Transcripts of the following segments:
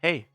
Hey,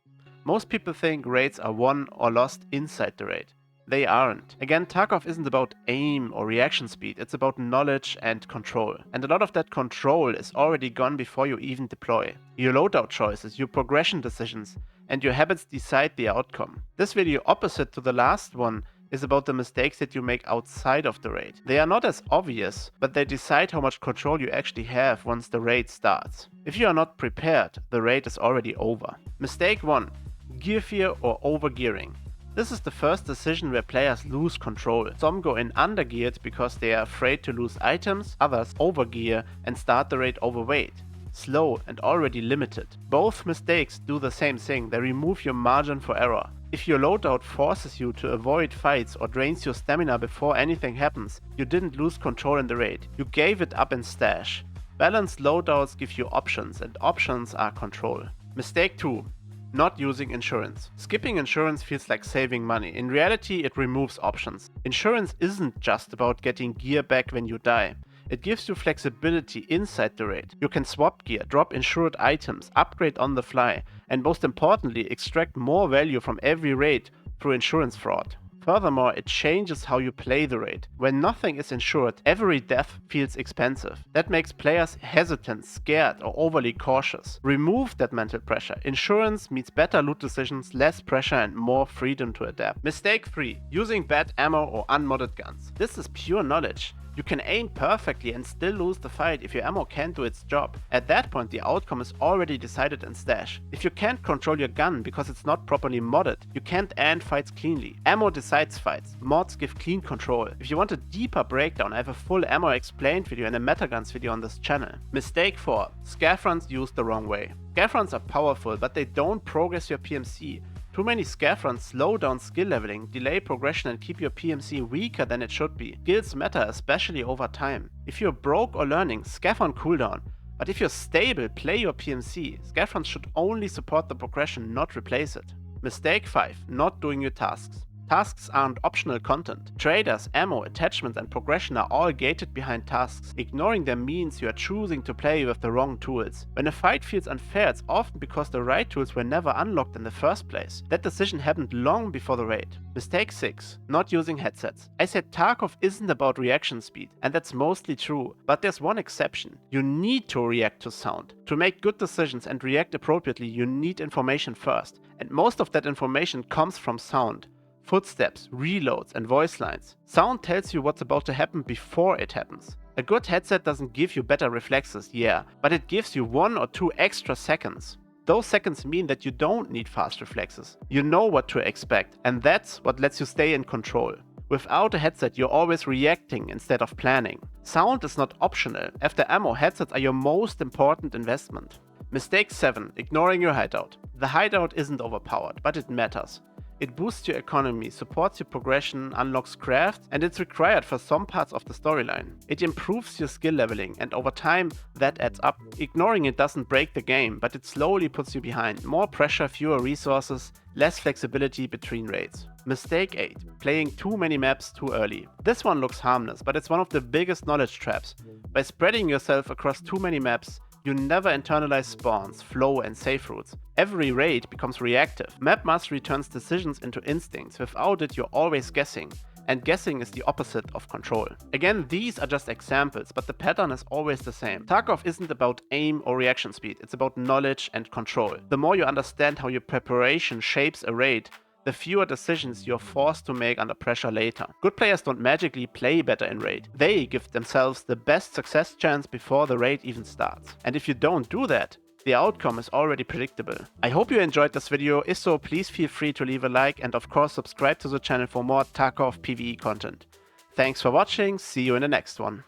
most people think raids are won or lost inside the raid. They aren't. Again, Tarkov isn't about aim or reaction speed, it's about knowledge and control. And a lot of that control is already gone before you even deploy. Your loadout choices, your progression decisions, and your habits decide the outcome. This video, opposite to the last one, is about the mistakes that you make outside of the raid. They are not as obvious, but they decide how much control you actually have once the raid starts. If you are not prepared, the raid is already over. Mistake 1. Gear fear or overgearing. This is the first decision where players lose control. Some go in undergeared because they are afraid to lose items, others overgear and start the raid overweight, slow and already limited. Both mistakes do the same thing, they remove your margin for error. If your loadout forces you to avoid fights or drains your stamina before anything happens, you didn't lose control in the raid, you gave it up in stash. Balanced loadouts give you options, and options are control. Mistake 2. Not using insurance. Skipping insurance feels like saving money. In reality, it removes options. Insurance isn't just about getting gear back when you die. It gives you flexibility inside the raid. You can swap gear, drop insured items, upgrade on the fly, and most importantly, extract more value from every raid through insurance fraud. Furthermore, it changes how you play the raid. When nothing is insured, every death feels expensive. That makes players hesitant, scared, or overly cautious. Remove that mental pressure. Insurance means better loot decisions, less pressure, and more freedom to adapt. Mistake 3. Using bad ammo or unmodded guns. This is pure knowledge. You can aim perfectly and still lose the fight if your ammo can't do its job. At that point, the outcome is already decided in stash. If you can't control your gun because it's not properly modded, you can't end fights cleanly. Ammo decides fights. Mods give clean control. If you want a deeper breakdown, I have a full ammo explained video and a metaguns video on this channel. Mistake 4. Scav runs used the wrong way. Scav runs are powerful, but they don't progress your PMC. Too many scav runs slow down skill leveling, delay progression and keep your PMC weaker than it should be. Skills matter, especially over time. If you're broke or learning, scav on cooldown. But if you're stable, play your PMC. Scav runs should only support the progression, not replace it. Mistake 5. Not doing your tasks. Tasks aren't optional content. Traders, ammo, attachments and progression are all gated behind tasks. Ignoring them means you are choosing to play with the wrong tools. When a fight feels unfair, it's often because the right tools were never unlocked in the first place. That decision happened long before the raid. Mistake 6. Not using headsets. I said Tarkov isn't about reaction speed, and that's mostly true, but there's one exception. You need to react to sound. To make good decisions and react appropriately, you need information first, and most of that information comes from sound. Footsteps, reloads and voice lines. Sound tells you what's about to happen before it happens. A good headset doesn't give you better reflexes, yeah, but it gives you 1 or 2 extra seconds. Those seconds mean that you don't need fast reflexes. You know what to expect, and that's what lets you stay in control. Without a headset, you're always reacting instead of planning. Sound is not optional. After ammo, headsets are your most important investment. Mistake 7. Ignoring your hideout. The hideout isn't overpowered, but it matters. It boosts your economy, supports your progression, unlocks crafts, and it's required for some parts of the storyline. It improves your skill leveling, and over time, that adds up. Ignoring it doesn't break the game, but it slowly puts you behind. More pressure, fewer resources, less flexibility between raids. Mistake 8. Playing too many maps too early. This one looks harmless, but it's one of the biggest knowledge traps. By spreading yourself across too many maps, you never internalize spawns, flow and safe routes. Every raid becomes reactive. Map mastery turns decisions into instincts. Without it, you're always guessing. And guessing is the opposite of control. Again, these are just examples, but the pattern is always the same. Tarkov isn't about aim or reaction speed, it's about knowledge and control. The more you understand how your preparation shapes a raid, the fewer decisions you're forced to make under pressure later. Good players don't magically play better in raid. They give themselves the best success chance before the raid even starts. And if you don't do that, the outcome is already predictable. I hope you enjoyed this video. If so, please feel free to leave a like and of course subscribe to the channel for more Tarkov PVE content. Thanks for watching, see you in the next one.